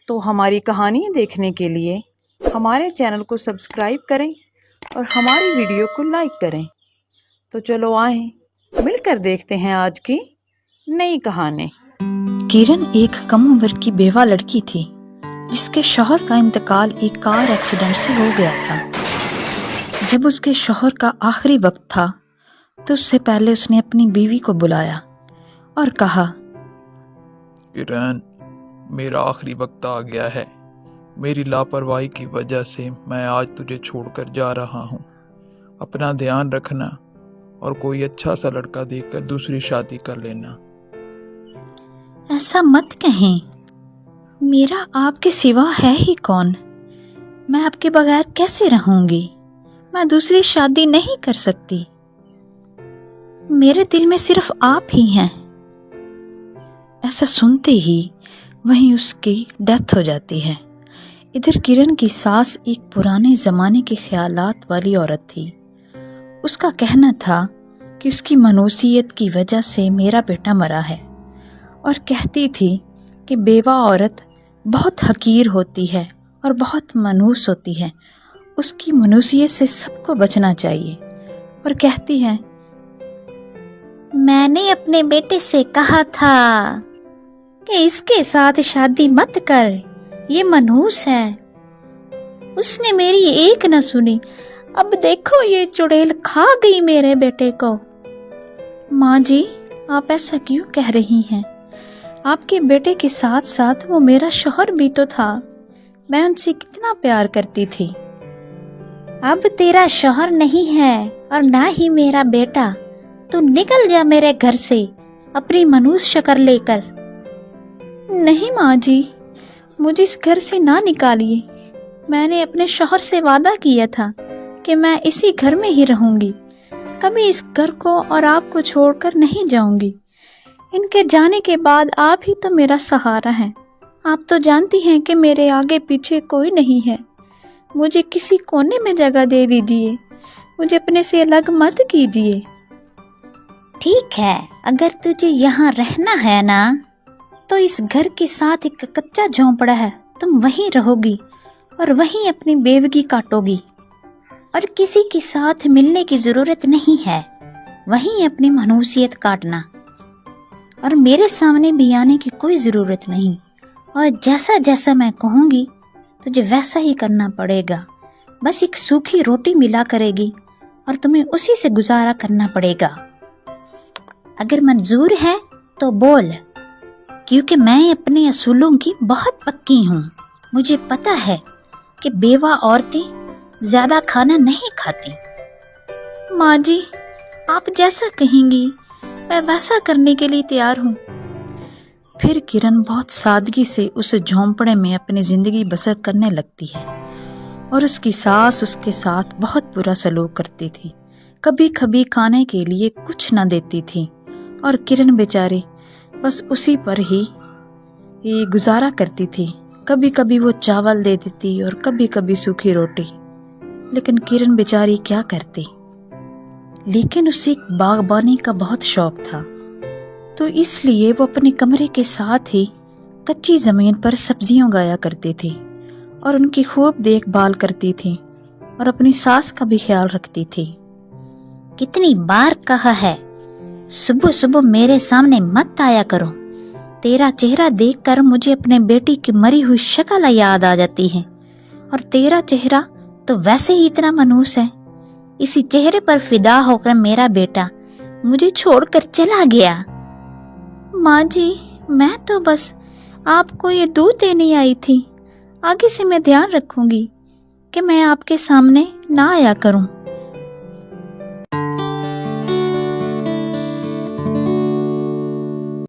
تو ہماری کہانی دیکھنے کے لیے ہمارے چینل کو سبسکرائب کریں اور ہماری ویڈیو کو لائک کریں۔ تو چلو آئیں مل کر دیکھتے ہیں آج کی نئی کہانی۔ کرن ایک کم عمر کی بیوہ لڑکی تھی جس کے شوہر کا انتقال ایک کار ایکسیڈنٹ سے ہو گیا تھا۔ جب اس کے شوہر کا آخری وقت تھا تو اس سے پہلے اس نے اپنی بیوی کو بلایا اور کہا، کرن، میرا آخری وقت آ گیا ہے۔ میری لاپرواہی کی وجہ سے میں آج تجھے چھوڑ کر جا رہا ہوں۔ اپنا دھیان رکھنا اور کوئی اچھا سا لڑکا دیکھ کر دوسری شادی کر لینا۔ ایسا مت کہیں، میرا آپ کے سوا ہے ہی کون؟ میں آپ کے بغیر کیسے رہوں گی؟ میں دوسری شادی نہیں کر سکتی۔ میرے دل میں صرف آپ ہی ہیں۔ ایسا سنتے ہی وہیں اس کی ڈیتھ ہو جاتی ہے۔ ادھر کرن کی ساس ایک پرانے زمانے کے خیالات والی عورت تھی۔ اس کا کہنا تھا کہ اس کی منحوسیت کی وجہ سے میرا بیٹا مرا ہے، اور کہتی تھی کہ بیوہ عورت بہت حقیر ہوتی ہے اور بہت منحوس ہوتی ہے، اس کی منحوسیت سے سب کو بچنا چاہیے، اور کہتی ہے، میں نے اپنے بیٹے سے کہا تھا کہ اس کے ساتھ شادی مت کر، یہ منحوس ہے۔ اس نے میری ایک نہ سنی، اب دیکھو یہ چڑیل کھا گئی میرے بیٹے کو۔ ماں جی، آپ ایسا کیوں کہہ رہی ہیں؟ آپ کے بیٹے کے ساتھ ساتھ وہ میرا شوہر بھی تو تھا، میں ان سے کتنا پیار کرتی تھی۔ اب تیرا شوہر نہیں ہے اور نہ ہی میرا بیٹا، تو نکل جا میرے گھر سے اپنی منحوس شکل لے کر۔ نہیں ماں جی، مجھے اس گھر سے نہ نکالیے، میں نے اپنے شوہر سے وعدہ کیا تھا کہ میں اسی گھر میں ہی رہوں گی، کبھی اس گھر کو اور آپ کو چھوڑ کر نہیں جاؤں گی۔ ان کے جانے کے بعد آپ ہی تو میرا سہارا ہیں۔ آپ تو جانتی ہیں کہ میرے آگے پیچھے کوئی نہیں ہے، مجھے کسی کونے میں جگہ دے دیجیے، مجھے اپنے سے الگ مت کیجیے۔ ٹھیک ہے، اگر تجھے یہاں رہنا ہے نا، تو اس گھر کے ساتھ ایک کچا جھونپڑا ہے، تم وہیں رہو گی اور وہیں اپنی بیوگی کاٹو گی، اور کسی کے ساتھ ملنے کی ضرورت نہیں ہے، وہیں اپنی منحوسیت کاٹنا، اور میرے سامنے بھی آنے کی کوئی ضرورت نہیں، اور جیسا جیسا میں کہوں گی تجھے ویسا ہی کرنا پڑے گا۔ بس ایک سوکھی روٹی ملا کرے گی اور تمہیں اسی سے گزارا کرنا پڑے گا۔ اگر منظور ہے تو بول، کیونکہ میں اپنے اصولوں کی بہت پکی ہوں۔ مجھے پتا ہے کہ بیوہ عورتیں زیادہ کھانا نہیں کھاتی۔ ماں جی، آپ جیسا کہیں گی میں ویسا کرنے کے لیے تیار ہوں۔ پھر کرن بہت سادگی سے اس جھونپڑے میں اپنی زندگی بسر کرنے لگتی ہے، اور اس کی ساس اس کے ساتھ بہت برا سلوک کرتی تھی، کبھی کبھی کھانے کے لیے کچھ نہ دیتی تھی، اور کرن بیچاری بس اسی پر ہی گزارا کرتی تھی۔ کبھی کبھی وہ چاول دے دیتی اور کبھی کبھی سوکھی روٹی، لیکن کرن بیچاری کیا کرتی؟ لیکن اسے باغبانی کا بہت شوق تھا، تو اس لیے وہ اپنے کمرے کے ساتھ ہی کچی زمین پر سبزیاں اگایا کرتی تھی، اور ان کی خوب دیکھ بھال کرتی تھی، اور اپنی ساس کا بھی خیال رکھتی تھی۔ کتنی بار کہا ہے، صبح صبح میرے سامنے مت آیا کرو، تیرا چہرہ دیکھ کر مجھے اپنے بیٹی کی مری ہوئی شکل یاد آ جاتی ہے، اور تیرا چہرہ تو ویسے ہی اتنا منحوس ہے۔ اسی چہرے پر فدا ہو کر میرا بیٹا مجھے چھوڑ کر چلا گیا۔ ماں جی، میں تو بس آپ کو یہ دودھ دینے آئی تھی، آگے سے میں دھیان رکھوں گی کہ میں آپ کے سامنے نہ آیا کروں۔